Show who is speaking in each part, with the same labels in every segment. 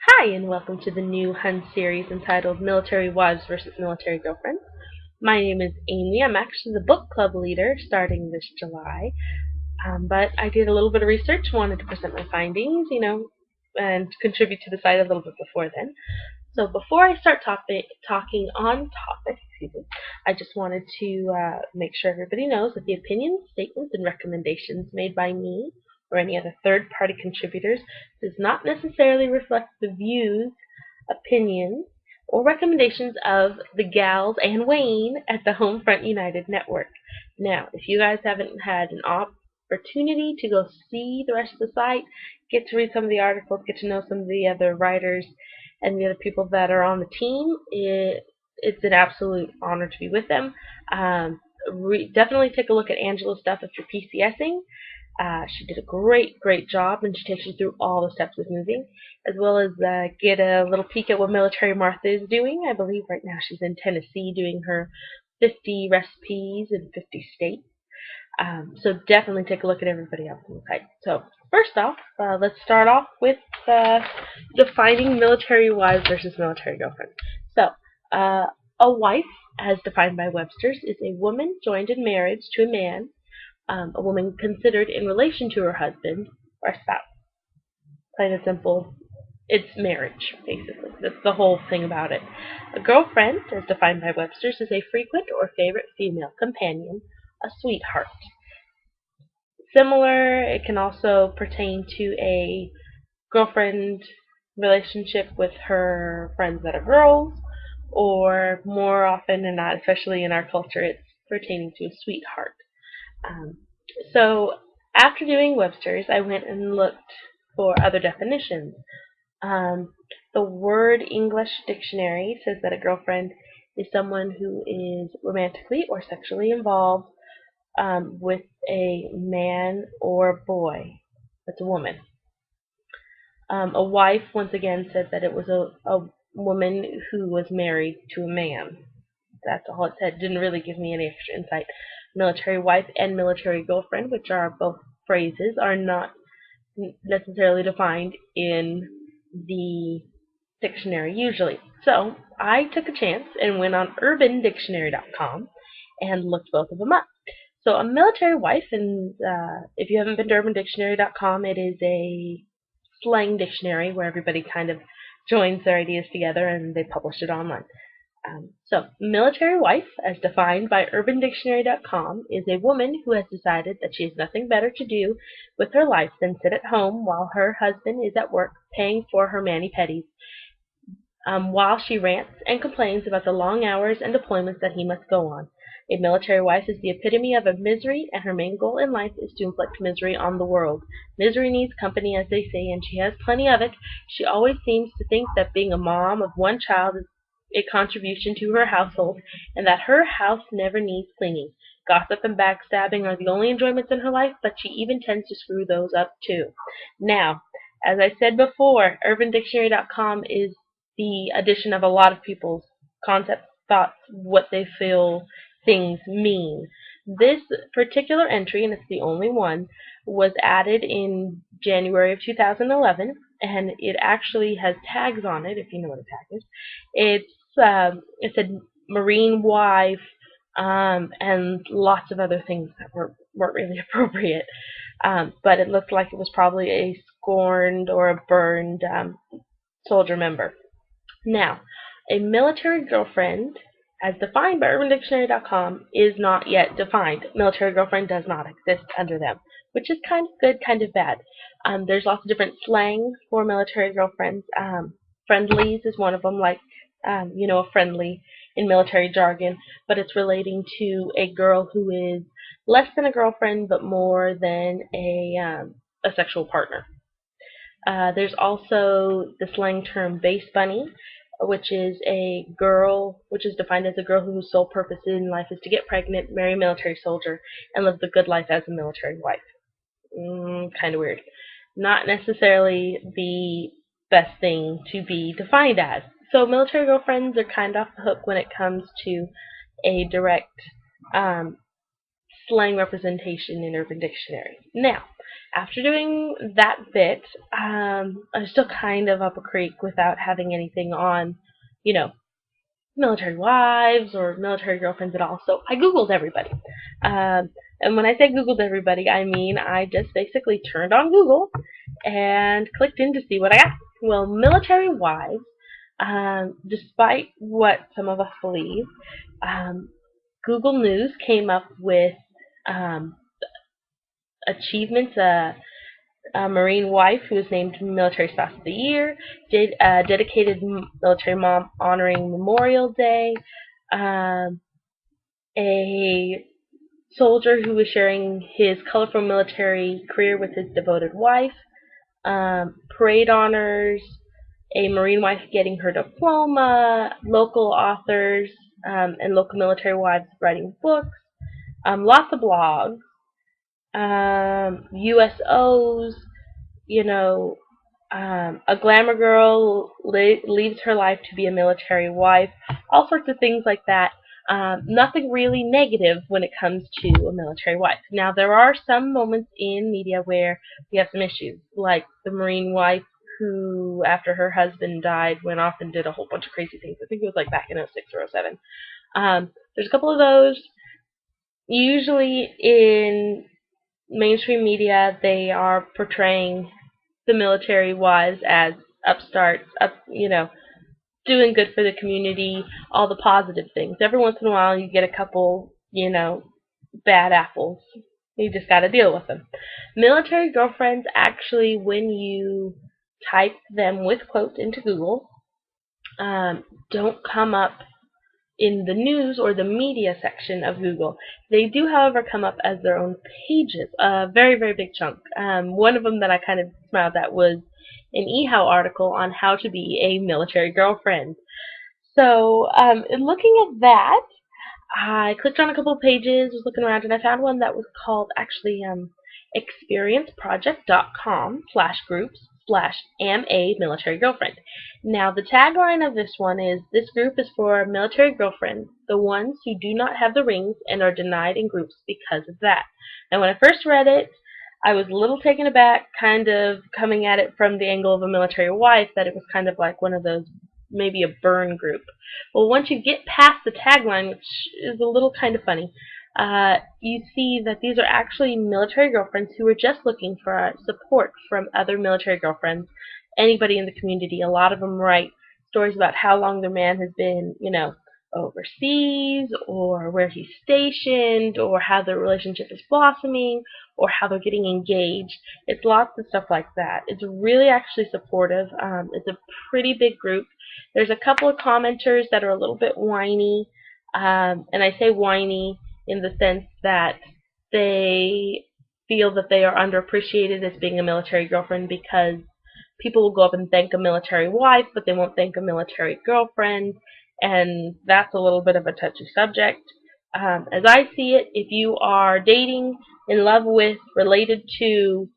Speaker 1: Hi, and welcome to the new Hun series entitled Military Wives versus Military Girlfriends. My name is Amy. I'm actually the book club leader starting this July. But I did a little bit of research, wanted to present my findings, and contribute to the site a little bit before then. So before I start talking on topic, I just wanted to make sure everybody knows that the opinions, statements, and recommendations made by me or any other third-party contributors does not necessarily reflect the views, opinions, or recommendations of the gals and Wayne at the Homefront United Network. Now, if you guys haven't had an opportunity to go see the rest of the site, get to read some of the articles, get to know some of the other writers and the other people that are on the team, it's an absolute honor to be with them. Definitely take a look at Angela's stuff if you're PCSing. She did a great job, and she takes you through all the steps of moving, as well as get a little peek at what Military Martha is doing. I believe right now she's in Tennessee doing her 50 recipes in 50 states. So definitely take a look at everybody else on the site. So first off, let's start off with defining military wives versus military girlfriends. So a wife, as defined by Webster's, is a woman joined in marriage to a man, a woman considered in relation to her husband or spouse. Plain and simple, it's marriage, basically. That's the whole thing about it. A girlfriend, as defined by Webster's, is a frequent or favorite female companion, a sweetheart. Similar, it can also pertain to a girlfriend relationship with her friends that are girls, or more often than not, especially in our culture, it's pertaining to a sweetheart. Um, so after doing Webster's, I went and looked for other definitions. Um, the Word English Dictionary says that a girlfriend is someone who is romantically or sexually involved with a man or boy. That's a woman. A wife, once again, said that it was a woman who was married to a man. That's all it said. Didn't really give me any extra insight. Military wife and military girlfriend, which are both phrases, are not necessarily defined in the dictionary usually. So I took a chance and went on urbandictionary.com and looked both of them up. So a military wife, and if you haven't been to urbandictionary.com, it is a slang dictionary where everybody kind of joins their ideas together and they publish it online. So, military wife, as defined by urbandictionary.com, is a woman who has decided that she has nothing better to do with her life than sit at home while her husband is at work paying for her mani-pedis, while she rants and complains about the long hours and deployments that he must go on. A military wife is the epitome of a misery, and her main goal in life is to inflict misery on the world. Misery needs company, as they say, and she has plenty of it. She always seems to think that being a mom of one child is a contribution to her household, and that her house never needs cleaning. Gossip and backstabbing are the only enjoyments in her life, but she even tends to screw those up too. Now, as I said before, UrbanDictionary.com is the addition of a lot of people's concepts, thoughts, what they feel things mean. This particular entry, and it's the only one, was added in January of 2011, and it actually has tags on it, if you know what a tag is. It said Marine wife, and lots of other things that weren't really appropriate. But it looked like it was probably a scorned or a burned soldier member. Now, a military girlfriend, as defined by UrbanDictionary.com, is not yet defined. Military girlfriend does not exist under them, which is kind of good, kind of bad. There's lots of different slang for military girlfriends. Friendlies is one of them, like a friendly in military jargon, but it's relating to a girl who is less than a girlfriend, but more than a sexual partner. There's also the slang term base bunny, which is defined as a girl whose sole purpose in life is to get pregnant, marry a military soldier, and live the good life as a military wife. Kind of weird. Not necessarily the best thing to be defined as. So military girlfriends are kind of off the hook when it comes to a direct slang representation in Urban Dictionary. Now, After doing that bit, I was still kind of up a creek without having anything on, you know, military wives or military girlfriends at all. So I Googled everybody. And when I say Googled everybody, I mean I just basically turned on Google and clicked in to see what I got. Well, military wives, despite what some of us believe, um, Google News came up with um, achievements. A Marine wife who was named Military Spouse of the Year, dedicated military mom honoring Memorial Day, um, a soldier who was sharing his colorful military career with his devoted wife, parade honors, a Marine wife getting her diploma, local authors and local military wives writing books, lots of blogs, USOs, you know, a glamour girl leaves her life to be a military wife, all sorts of things like that. Nothing really negative when it comes to a military wife. Now, there are some moments in media where we have some issues, like the Marine wife who, after her husband died, went off and did a whole bunch of crazy things. I think it was like back in '06 or '07. There's a couple of those. Usually in mainstream media, they are portraying the military wives as upstarts, doing good for the community, all the positive things. Every once in a while, you get a couple, bad apples. You just got to deal with them. Military girlfriends, actually, when you type them with quotes into Google, don't come up in the news or the media section of Google. They do, however, come up as their own pages, a very, very big chunk. One of them that I kind of smiled at was an eHow article on how to be a military girlfriend. So, in looking at that, I clicked on a couple of pages, was looking around, and I found one that was called actually experienceproject.com/groups/am a military girlfriend. Now, the tagline of this one is, "This group is for military girlfriends, the ones who do not have the rings and are denied in groups because of that." And when I first read it, I was a little taken aback, kind of coming at it from the angle of a military wife, that it was kind of like one of those, maybe a burn group. Well, once you get past the tagline, which is a little kind of funny, you see that these are actually military girlfriends who are just looking for support from other military girlfriends, anybody in the community. A lot of them write stories about how long their man has been, overseas, or where he's stationed, or how their relationship is blossoming, or how they're getting engaged. It's lots of stuff like that. It's really actually supportive. It's a pretty big group. There's a couple of commenters that are a little bit whiny, and I say whiny in the sense that they feel that they are underappreciated as being a military girlfriend, because people will go up and thank a military wife, but they won't thank a military girlfriend, and that's a little bit of a touchy subject. As I see it, if you are dating, in love with, related to,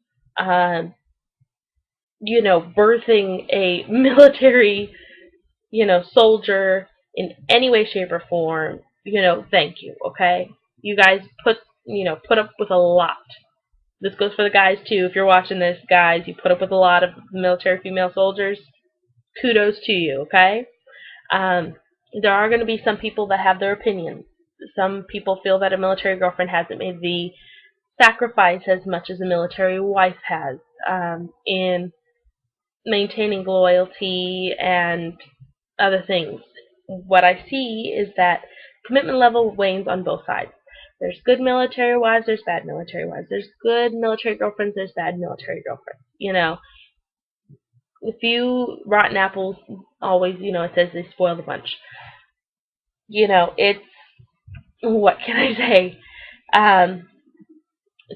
Speaker 1: birthing a military, soldier in any way, shape, or form, thank you, okay? You guys put up with a lot. This goes for the guys, too. If you're watching this, guys, you put up with a lot of military female soldiers. Kudos to you, okay? There are going to be some people that have their opinions. Some people feel that a military girlfriend hasn't made the sacrifice as much as a military wife has in maintaining loyalty and other things. What I see is that commitment level wanes on both sides. There's good military wives, there's bad military wives. There's good military girlfriends, there's bad military girlfriends. A few rotten apples always, it says they spoil the bunch. It's, what can I say?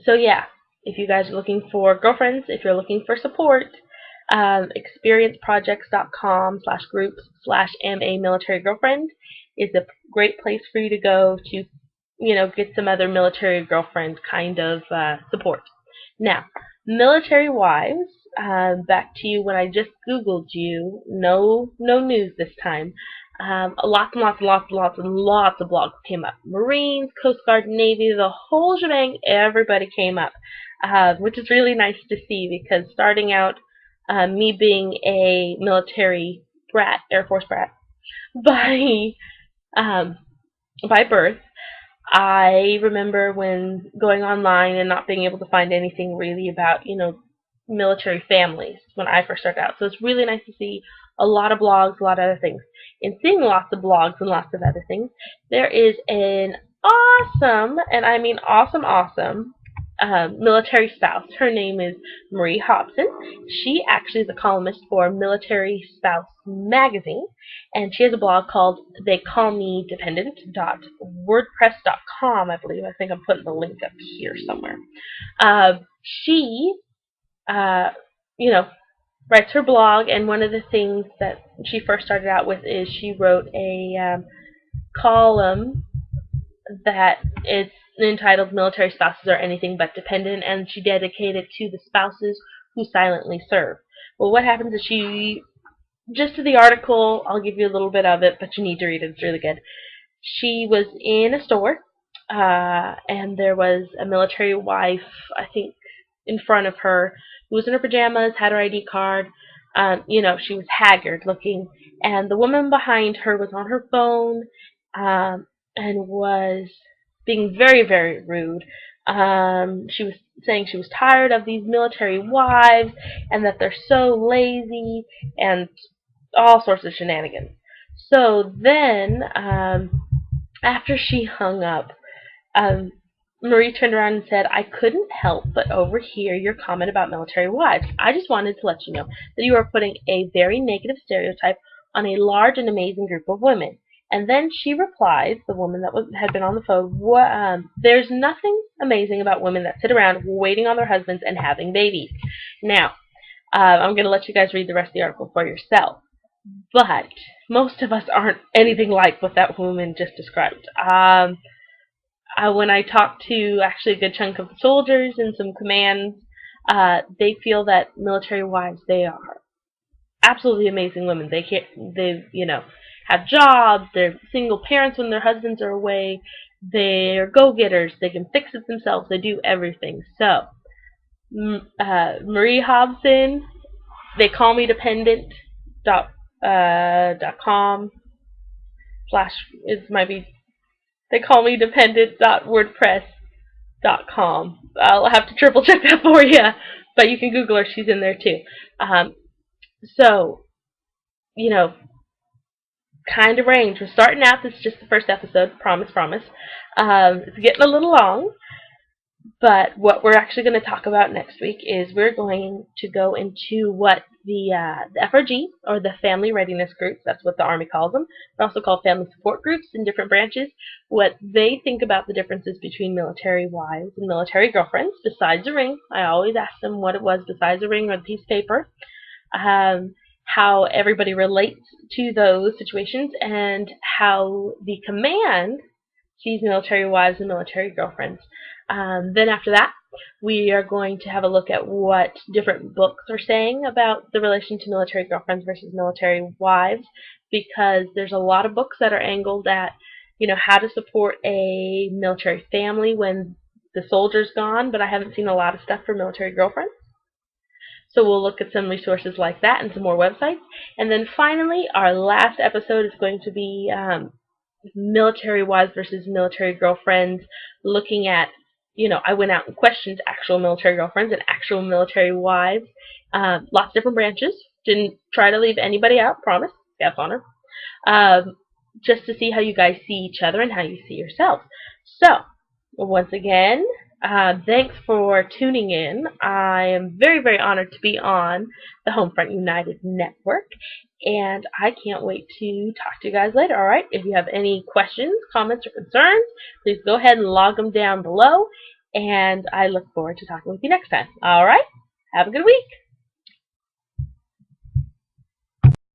Speaker 1: So yeah, if you guys are looking for girlfriends, if you're looking for support, experienceprojects.com/groups/am a military girlfriend is a great place for you to go to, get some other military girlfriend kind of support. Now, military wives, back to you when I just Googled you, no news this time. Lots and lots of blogs came up. Marines, Coast Guard, Navy, the whole shebang, everybody came up. which is really nice to see because starting out, me being a military brat, Air Force brat, by um, by birth, I remember when going online and not being able to find anything really about, military families when I first started out. So it's really nice to see a lot of blogs, a lot of other things. In seeing lots of blogs and lots of other things, there is an awesome, and I mean awesome, awesome, military spouse. Her name is Marie Hobson. She actually is a columnist for Military Spouse magazine, and she has a blog called They Call Me Dependent.wordpress.com, I believe. I think I'm putting the link up here somewhere. She, uh, you know, writes her blog, and one of the things that she first started out with is she wrote a column that is entitled Military Spouses Are Anything But Dependent, and she dedicated it to the spouses who silently serve. Well, what happens is just to the article, I'll give you a little bit of it, but you need to read it. It's really good. She was in a store, and there was a military wife, I think, in front of her, who was in her pajamas, had her ID card. She was haggard looking, and the woman behind her was on her phone, and was being very, very rude. She was saying she was tired of these military wives, and that they're so lazy, and all sorts of shenanigans. So then, after she hung up, um, Marie turned around and said, I couldn't help but overhear your comment about military wives. I just wanted to let you know that you are putting a very negative stereotype on a large and amazing group of women. And then she replies, the woman that had been on the phone, there's nothing amazing about women that sit around waiting on their husbands and having babies. Now, I'm going to let you guys read the rest of the article for yourself. But most of us aren't anything like what that woman just described. When I talked to actually a good chunk of the soldiers and some commands, they feel that military wives, they are absolutely amazing women. Have jobs, they're single parents when their husbands are away, they're go-getters, they can fix it themselves, they do everything. So, Marie Hobson, they call me dependent .com slash is might be they call me dependent.wordpress.com. I'll have to triple check that for you, but you can Google her. She's in there too. So, kind of range. We're starting out. This is just the first episode. Promise, promise. It's getting a little long. But what we're actually going to talk about next week is we're going to go into what the FRG, or the Family Readiness Groups, that's what the Army calls them. They're also called family support groups in different branches, what they think about the differences between military wives and military girlfriends, besides a ring. I always ask them what it was besides a ring or the piece of paper, how everybody relates to those situations, and how the command sees military wives and military girlfriends. Then after that, we are going to have a look at what different books are saying about the relation to military girlfriends versus military wives, because there's a lot of books that are angled at, how to support a military family when the soldier's gone, but I haven't seen a lot of stuff for military girlfriends. So we'll look at some resources like that and some more websites. And then finally, our last episode is going to be military wives versus military girlfriends, looking at, I went out and questioned actual military girlfriends and actual military wives, lots of different branches. Didn't try to leave anybody out, promise, F on her. Just to see how you guys see each other and how you see yourselves. So, once again, thanks for tuning in. I am very, very honored to be on the Homefront United Network, and I can't wait to talk to you guys later, alright? If you have any questions, comments, or concerns, please go ahead and log them down below, and I look forward to talking with you next time. Alright? Have a good week!